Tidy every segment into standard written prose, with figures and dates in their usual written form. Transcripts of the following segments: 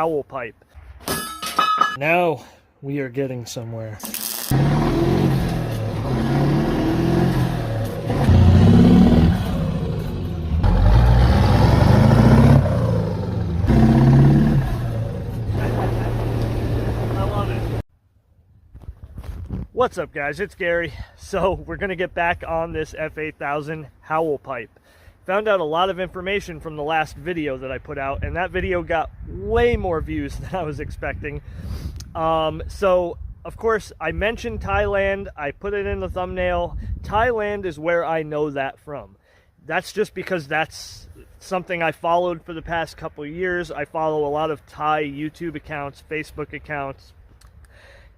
HOWL pipe. Now we are getting somewhere. What's up, guys? It's Gary. So we're going to get back on this F8000 HOWL pipe. Found out a lot of information from the last video that I put out, and that video got way more views than I was expecting. So of course I mentioned Thailand. I put it in the thumbnail. Thailand is where I know that from. That's just because that's something I followed for the past couple of years. I follow a lot of Thai YouTube accounts, Facebook accounts,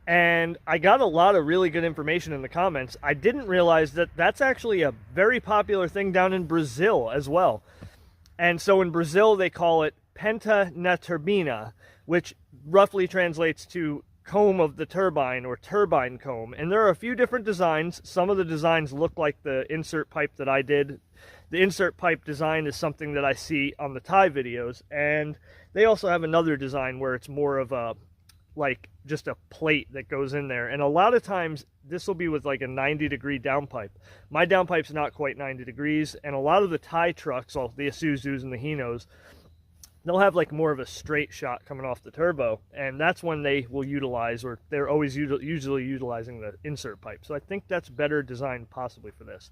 and I got a lot of really good information in the comments. I didn't realize that that's actually a very popular thing down in Brazil as well. And so in Brazil, they call it Pente na turbina, which roughly translates to comb of the turbine or turbine comb. And there are a few different designs. Some of the designs look like the insert pipe that I did. The insert pipe design is something that I see on the Thai videos. And they also have another design where it's more of a like just a plate that goes in there, and a lot of times this will be with like a 90-degree downpipe. My downpipe's not quite 90 degrees, and a lot of the Thai trucks, all the Isuzus and the Hinos, they'll have like more of a straight shot coming off the turbo, and that's when they will utilize, or they're always usually utilizing the insert pipe. So I think that's better designed possibly for this.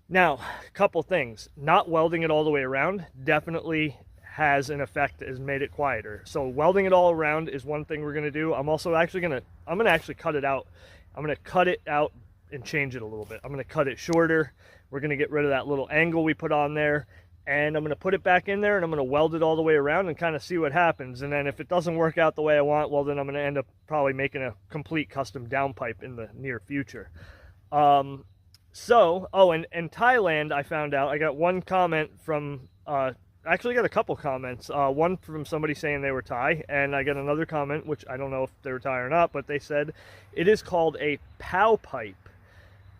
Now, a couple things. Not welding it all the way around definitely has an effect, has made it quieter. So welding it all around is one thing we're going to do. I'm also actually going to actually cut it out. I'm going to cut it out and change it a little bit. I'm going to cut it shorter. We're going to get rid of that little angle we put on there, and I'm going to put it back in there, and I'm going to weld it all the way around and kind of see what happens. And then if it doesn't work out the way I want, well, then I'm going to end up probably making a complete custom downpipe in the near future. And Thailand, I found out, I got one comment from actually got a couple comments. One from somebody saying they were Thai, and I got another comment, which I don't know if they were Thai or not, but they said it is called a POW pipe.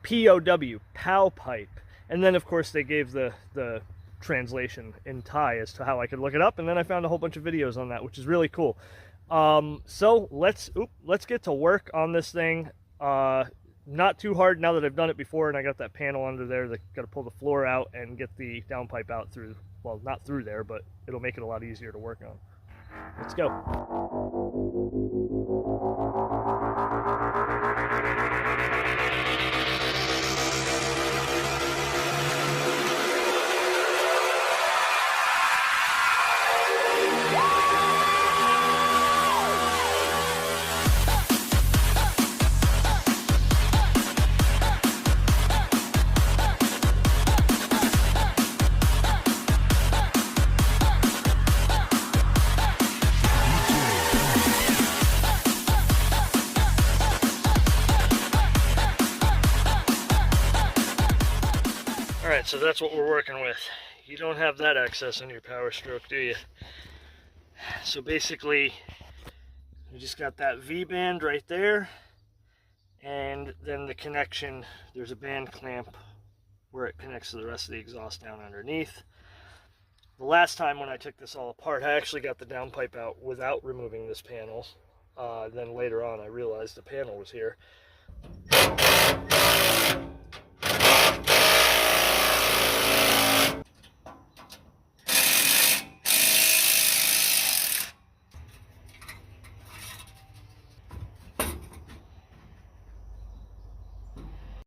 P-O-W, POW pipe. And then, of course, they gave the translation in Thai as to how I could look it up, and then I found a whole bunch of videos on that, which is really cool. So let's get to work on this thing. Not too hard now that I've done it before, and I got that panel under there that got to pull the floor out and get the downpipe out through, well, not through there, but it'll make it a lot easier to work on. Let's go. Alright, so that's what we're working with. You don't have that access on your power stroke, do you? So basically, we just got that V-band right there, and then the connection, there's a band clamp where it connects to the rest of the exhaust down underneath. The last time when I took this all apart, I actually got the downpipe out without removing this panel. Then later on I realized the panel was here.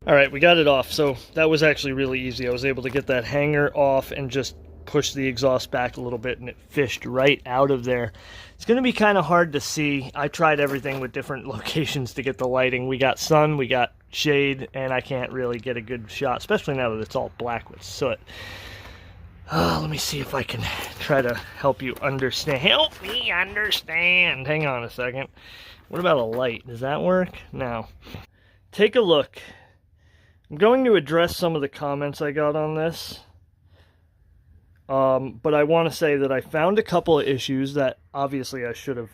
Alright, we got it off, so that was actually really easy. I was able to get that hanger off and just push the exhaust back a little bit, and it fished right out of there. It's going to be kind of hard to see. I tried everything with different locations to get the lighting. We got sun, we got shade, and I can't really get a good shot, especially now that it's all black with soot. Let me see if I can try to help you understand. Help me understand! Hang on a second. What about a light? Does that work? No. Take a look. I'm going to address some of the comments I got on this, but I want to say that I found a couple of issues that obviously I should have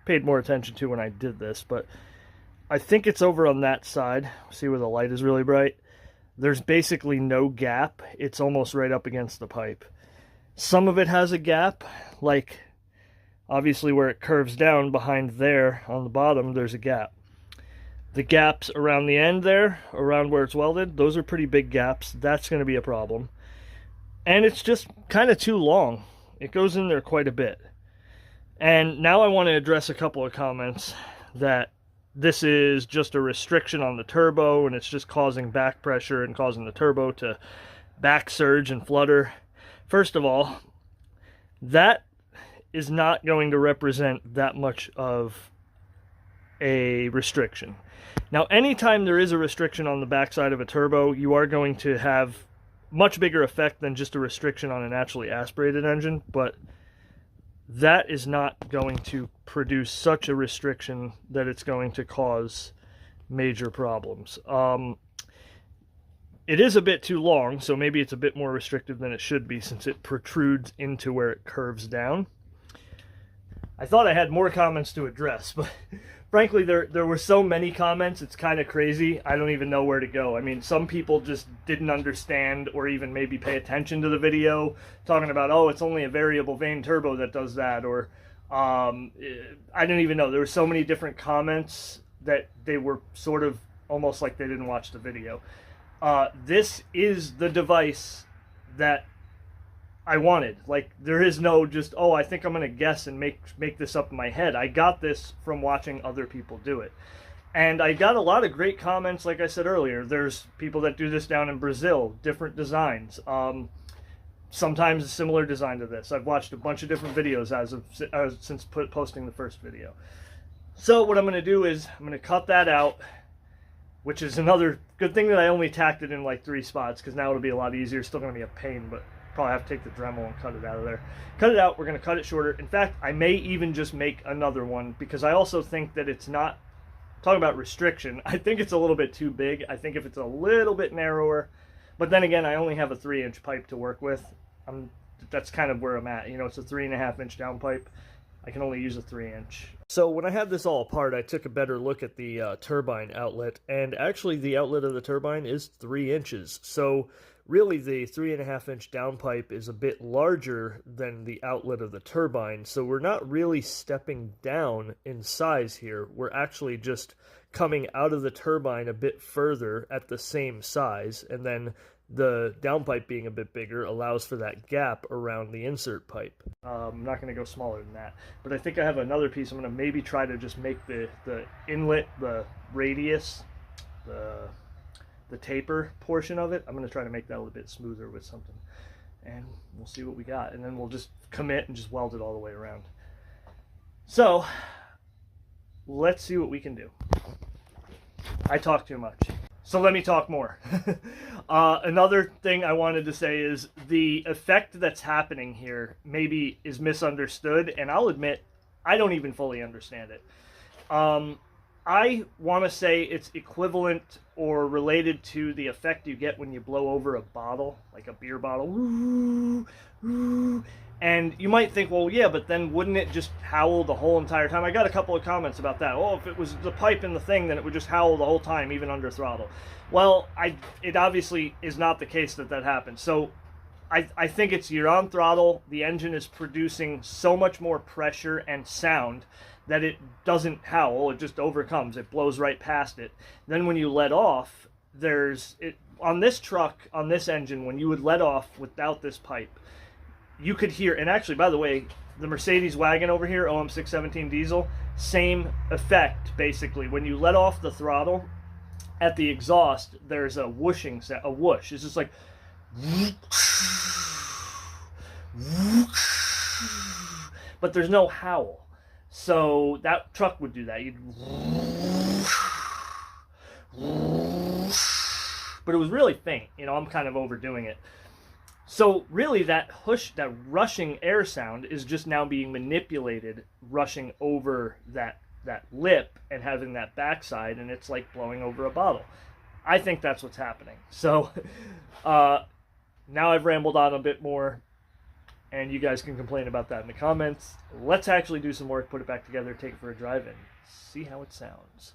paid more attention to when I did this, but I think it's over on that side. See where the light is really bright? There's basically no gap. It's almost right up against the pipe. Some of it has a gap, like Obviously where it curves down behind there on the bottom, there's a gap. The gaps around the end there, around where it's welded, those are pretty big gaps. That's going to be a problem. And it's just kind of too long. It goes in there quite a bit. And now I want to address a couple of comments that this is just a restriction on the turbo and it's just causing back pressure and causing the turbo to back surge and flutter. First of all, that is not going to represent that much of a restriction. Now, anytime there is a restriction on the backside of a turbo, you are going to have much bigger effect than just a restriction on a naturally aspirated engine, but that is not going to produce such a restriction that it's going to cause major problems. It is a bit too long, so maybe it's a bit more restrictive than it should be since it protrudes into where it curves down. I thought I had more comments to address, but frankly, there were so many comments, it's kind of crazy. I don't even know where to go. I mean, some people just didn't understand or even maybe pay attention to the video, talking about, oh, it's only a variable vane turbo that does that, or I didn't even know. There were so many different comments that they were sort of almost like they didn't watch the video. This is the device that I wanted. Like, there is no just, oh, I think I'm going to guess and make this up in my head. I got this from watching other people do it. And I got a lot of great comments, like I said earlier. There's people that do this down in Brazil, different designs. Sometimes a similar design to this. I've watched a bunch of different videos since posting the first video. So what I'm going to do is I'm going to cut that out, which is another good thing that I only tacked it in like 3 spots, because now it'll be a lot easier. It's still going to be a pain, but probably have to take the Dremel and cut it out of there. Cut it out. We're going to cut it shorter. In fact, I may even just make another one, because I also think that it's not, talking about restriction, I think it's a little bit too big. I think if it's a little bit narrower, but then again, I only have a 3-inch pipe to work with. That's kind of where I'm at. You know, it's a 3.5-inch down pipe. I can only use a 3-inch. So when I had this all apart, I took a better look at the turbine outlet, and actually the outlet of the turbine is 3 inches. So really the 3.5-inch downpipe is a bit larger than the outlet of the turbine, so we're not really stepping down in size here. We're actually just coming out of the turbine a bit further at the same size, and then the downpipe being a bit bigger allows for that gap around the insert pipe. I'm not going to go smaller than that, but I think I have another piece. I'm going to maybe try to just make the inlet, the radius, the taper portion of it, I'm going to try to make that a little bit smoother with something, and we'll see what we got, and then we'll just commit and just weld it all the way around. So let's see what we can do. I talk too much, so let me talk more. Another thing I wanted to say is the effect that's happening here maybe is misunderstood, and I'll admit I don't even fully understand it. I want to say it's equivalent or related to the effect you get when you blow over a bottle, like a beer bottle. And you might think, well, yeah, but then wouldn't it just howl the whole entire time? I got a couple of comments about that. Oh, if it was the pipe in the thing, then it would just howl the whole time, even under throttle. Well, it obviously is not the case that happens. So I think it's, you're on throttle, the engine is producing so much more pressure and sound that it doesn't howl, it just overcomes, it blows right past it. Then when you let off, on this truck, on this engine, when you would let off without this pipe, you could hear, and actually, by the way, the Mercedes wagon over here, OM617 diesel, same effect, basically. When you let off the throttle, at the exhaust, there's a whooshing sound, a whoosh. It's just like, but there's no howl. So that truck would do that. But it was really faint. You know, I'm kind of overdoing it. So really that rushing air sound is just now being manipulated, rushing over that lip and having that backside, and it's like blowing over a bottle. I think that's what's happening. So now I've rambled on a bit more, and you guys can complain about that in the comments. Let's actually do some work, put it back together, take it for a drive, and see how it sounds.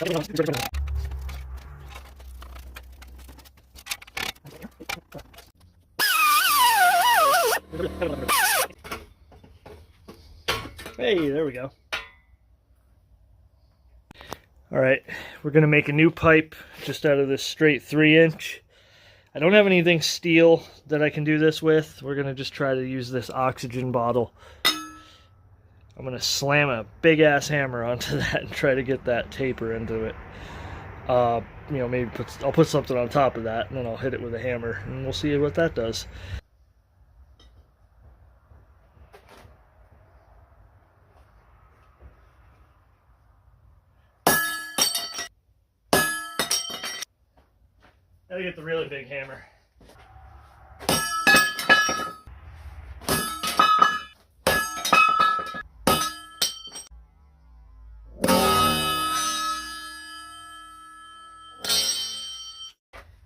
Hey, there we go. All right, we're gonna make a new pipe just out of this straight 3-inch. I don't have anything steel that I can do this with. We're gonna just try to use this oxygen bottle. I'm gonna slam a big ass hammer onto that and try to get that taper into it. You know, maybe I'll put something on top of that and then I'll hit it with a hammer and we'll see what that does. Gotta get the really big hammer.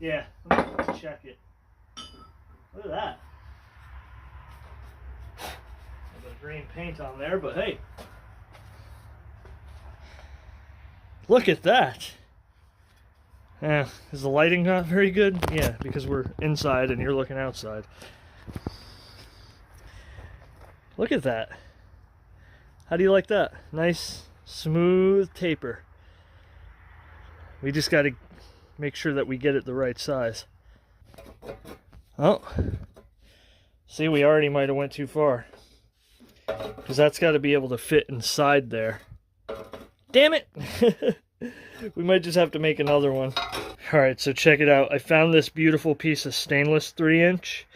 Yeah, let me check it. Look at that. A little bit of green paint on there, but hey. Look at that. Yeah, is the lighting not very good? Yeah, because we're inside and you're looking outside. Look at that. How do you like that? Nice, smooth taper. We just got to make sure that we get it the right size. Oh, see, we already might have went too far. Because that's got to be able to fit inside there. Damn it! We might just have to make another one. Alright, so check it out. I found this beautiful piece of stainless 3-inch.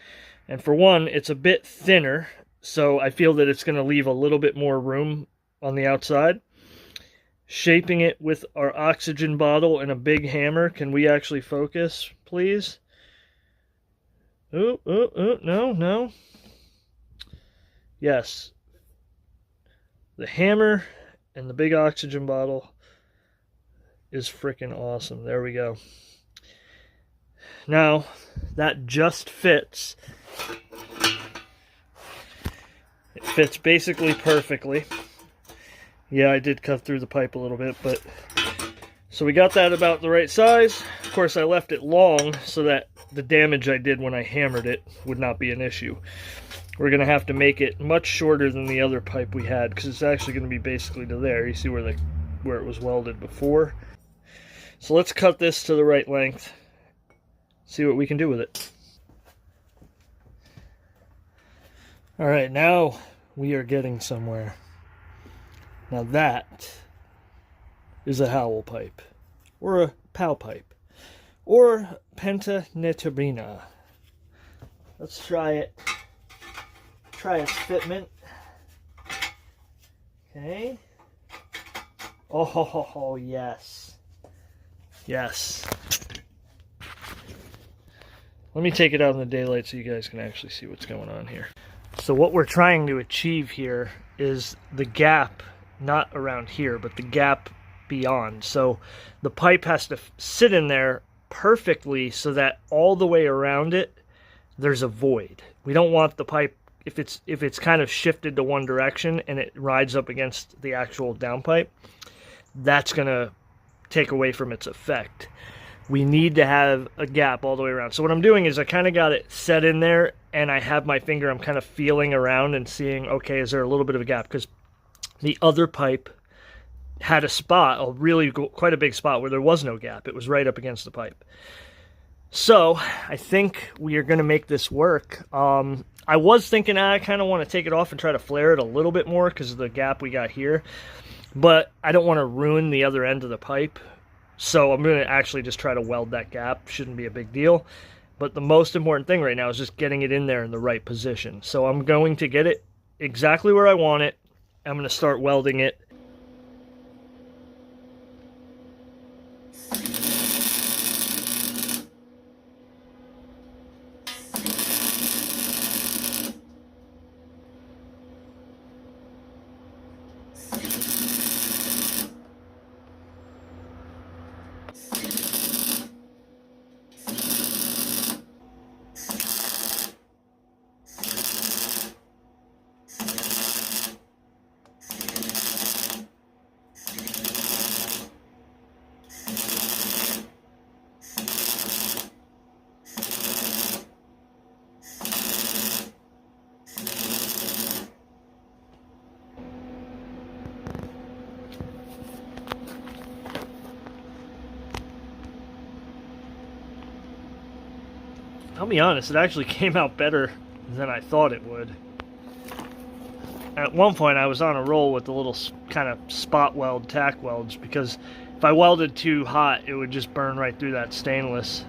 And for one, it's a bit thinner. So I feel that it's going to leave a little bit more room on the outside. Shaping it with our oxygen bottle and a big hammer. Can we actually focus, please? No. Yes. The hammer and the big oxygen bottle is freaking awesome. There we go. Now, that just fits. It fits basically perfectly. Yeah, I did cut through the pipe a little bit, but so we got that about the right size. Of course, I left it long so that the damage I did when I hammered it would not be an issue. We're going to have to make it much shorter than the other pipe we had because it's actually going to be basically to there. You see where it was welded before. So let's cut this to the right length. See what we can do with it. All right, now we are getting somewhere. Now that is a HOWL pipe, or a POW pipe, or Pente turbina. Let's try it. Try its fitment. Okay. Oh, yes. Yes. Let me take it out in the daylight so you guys can actually see what's going on here. So what we're trying to achieve here is the gap, not around here, but the gap beyond. So the pipe has to sit in there perfectly so that all the way around it, there's a void. We don't want the pipe, if it's kind of shifted to one direction and it rides up against the actual downpipe, that's going to take away from its effect. We need to have a gap all the way around. So what I'm doing is I kind of got it set in there and I have my finger, I'm kind of feeling around and seeing, okay, is there a little bit of a gap? Because the other pipe had a spot, quite a big spot where there was no gap. It was right up against the pipe. So I think we are going to make this work. I was thinking I kind of want to take it off and try to flare it a little bit more because of the gap we got here. But I don't want to ruin the other end of the pipe. So I'm going to actually just try to weld that gap. Shouldn't be a big deal. But the most important thing right now is just getting it in there in the right position. So I'm going to get it exactly where I want it. I'm going to start welding it. I'll be honest, it actually came out better than I thought it would. At one point I was on a roll with the little kind of spot weld tack welds, because if I welded too hot it would just burn right through that stainless.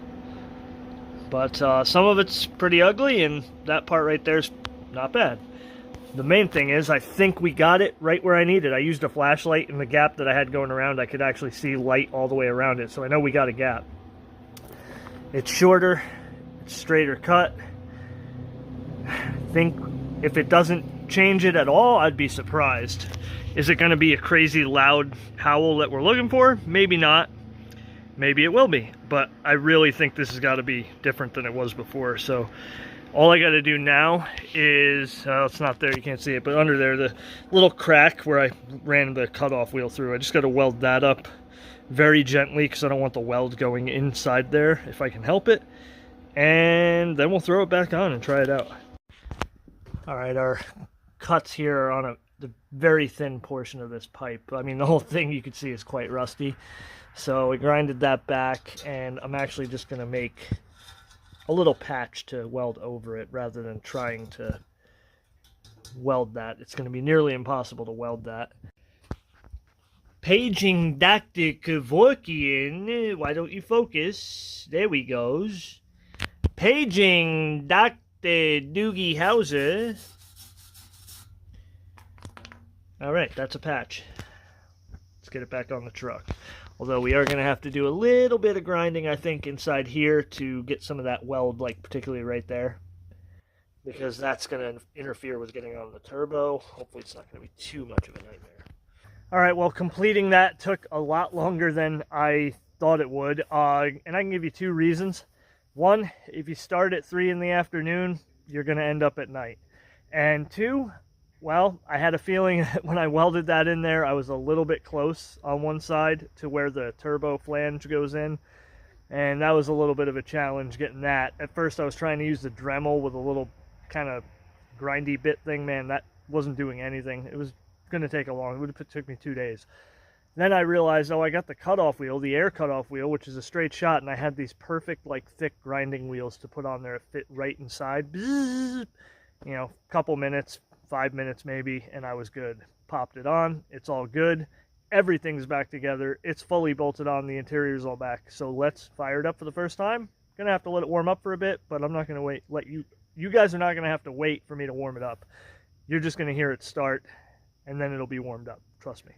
But some of it's pretty ugly, and that part right there is not bad. The main thing is, I think we got it right where I need it. I used a flashlight in the gap that I had going around. I could actually see light all the way around it, so I know we got a gap. It's shorter, it's straighter cut. I think if it doesn't change it at all, I'd be surprised. Is it going to be a crazy loud howl that we're looking for? Maybe not. Maybe it will be, but I really think this has got to be different than it was before. So all I got to do now is, it's not there, you can't see it, but under there, the little crack where I ran the cutoff wheel through, I just got to weld that up very gently because I don't want the weld going inside there if I can help it. And then we'll throw it back on and try it out. All right, our cuts here are on the very thin portion of this pipe. I mean, the whole thing you can see is quite rusty. So we grinded that back, and I'm actually just going to make a little patch to weld over it rather than trying to weld that. It's going to be nearly impossible to weld that. Paging Dr. Kevorkian, why don't you focus? There we goes. Paging Dr. Doogie Hauser. Alright, that's a patch. Let's get it back on the truck. Although we are going to have to do a little bit of grinding, I think, inside here to get some of that weld, like particularly right there. Because that's going to interfere with getting on the turbo. Hopefully it's not going to be too much of a nightmare. Alright, well, completing that took a lot longer than I thought it would. And I can give you two reasons. One, if you start at 3 in the afternoon, you're going to end up at night. And two, well, I had a feeling that when I welded that in there, I was a little bit close on one side to where the turbo flange goes in. And that was a little bit of a challenge getting that. At first, I was trying to use the Dremel with a little kind of grindy bit thing. Man, that wasn't doing anything. It was going to take a long, it would have took me 2 days. Then I realized, oh, I got the cutoff wheel, the air cutoff wheel, which is a straight shot, and I had these perfect, like, thick grinding wheels to put on there that fit right inside. Bzzz, you know, couple minutes, 5 minutes maybe, and I was good. Popped it on, it's all good. Everything's back together. It's fully bolted on, the interior's all back. So let's fire it up for the first time. Gonna have to let it warm up for a bit, but I'm not gonna wait. You guys are not gonna have to wait for me to warm it up. You're just gonna hear it start, and then it'll be warmed up. Trust me.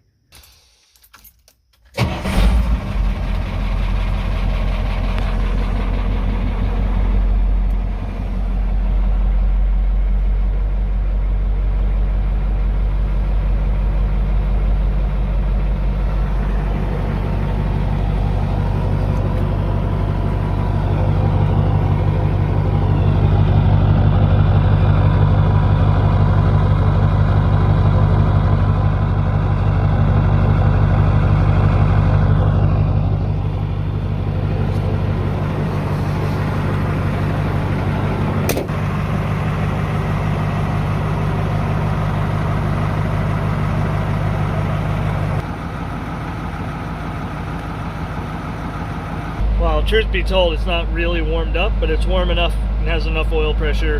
Well, truth be told, it's not really warmed up, but it's warm enough and has enough oil pressure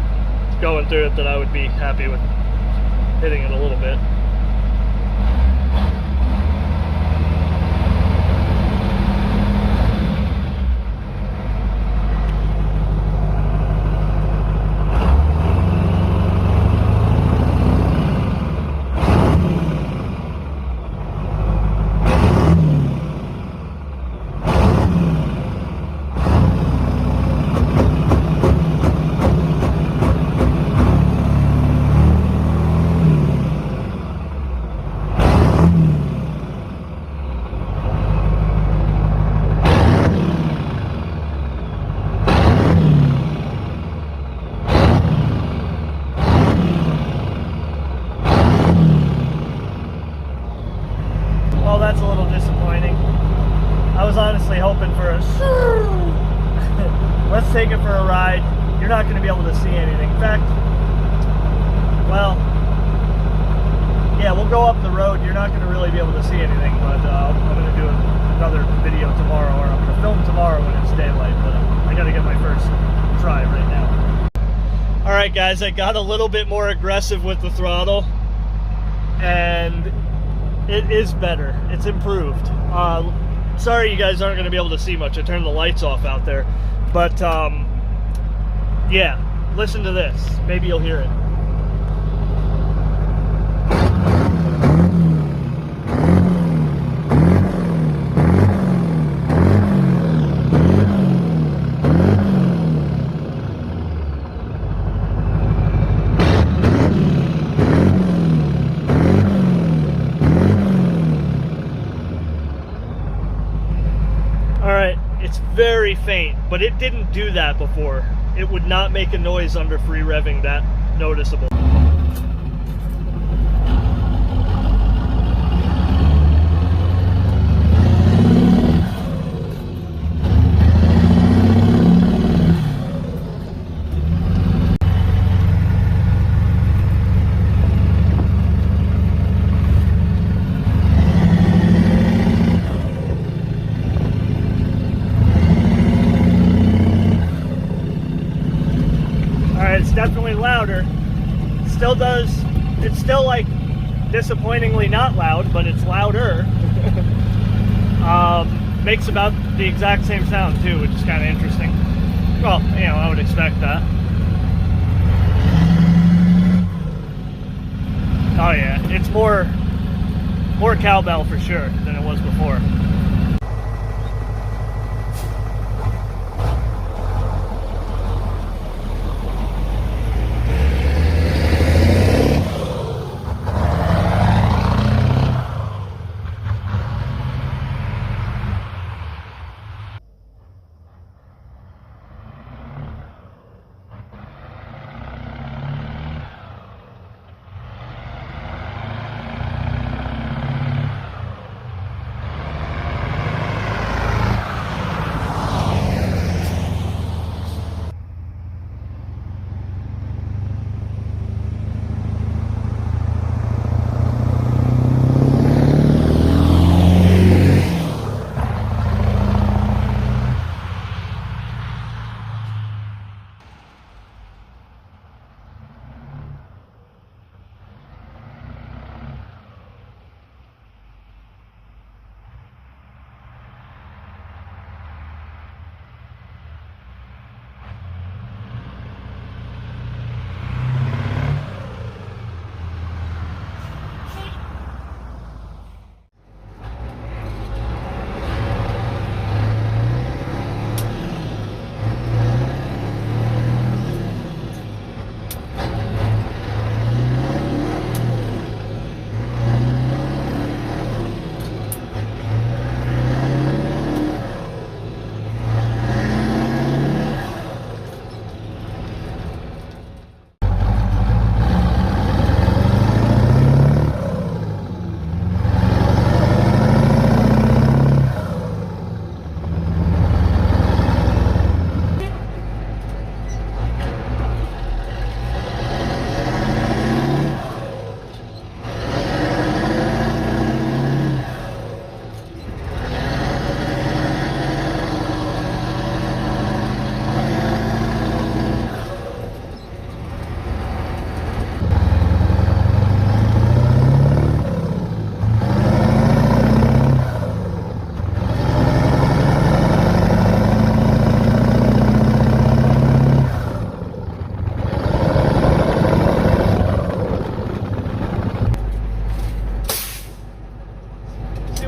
going through it that I would be happy with hitting it a little bit. Well, that's a little disappointing. I was honestly hoping for a let's take it for a ride. You're not going to be able to see anything. In fact, well, yeah, we'll go up the road. You're not going to really be able to see anything, but I'm going to do another video tomorrow, or I'm going to film tomorrow when it's daylight, but I got to get my first try right now. All right, guys, I got a little bit more aggressive with the throttle, and it is better. It's improved. Sorry you guys aren't going to be able to see much. I turned the lights off out there. But, yeah, listen to this. Maybe you'll hear it. It's very faint, but it didn't do that before. It would not make a noise under free revving that noticeable. It's definitely louder. It's still like disappointingly not loud, but it's louder. Makes about the exact same sound too, which is kind of interesting. Well, you know, I would expect that. Oh yeah, it's more cowbell for sure than it was before.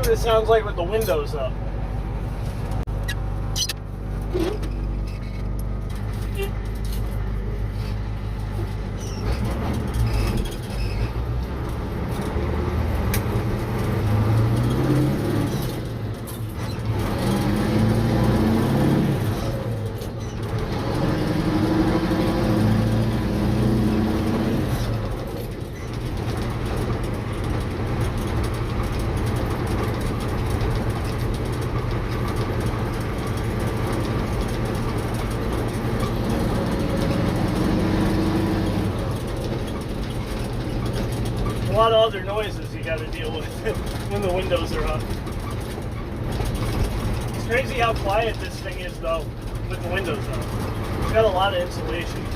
It sounds like with the windows up. A lot of other noises you got to deal with when the windows are up. It's crazy how quiet this thing is though with the windows up. got a lot of insulation.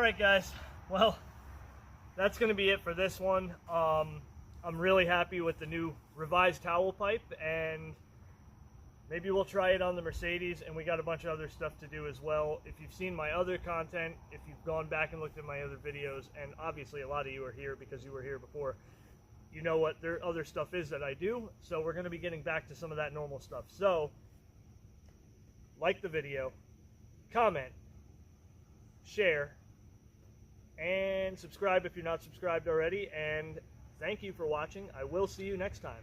Alright guys, well, that's going to be it for this one. I'm really happy with the new revised Howell pipe, and maybe we'll try it on the Mercedes, and we got a bunch of other stuff to do as well. If you've seen my other content, if you've gone back and looked at my other videos, and obviously a lot of you are here because you were here before, you know what their other stuff is that I do. So we're going to be getting back to some of that normal stuff. So, like the video, comment, share, and subscribe if you're not subscribed already. And thank you for watching. I will see you next time.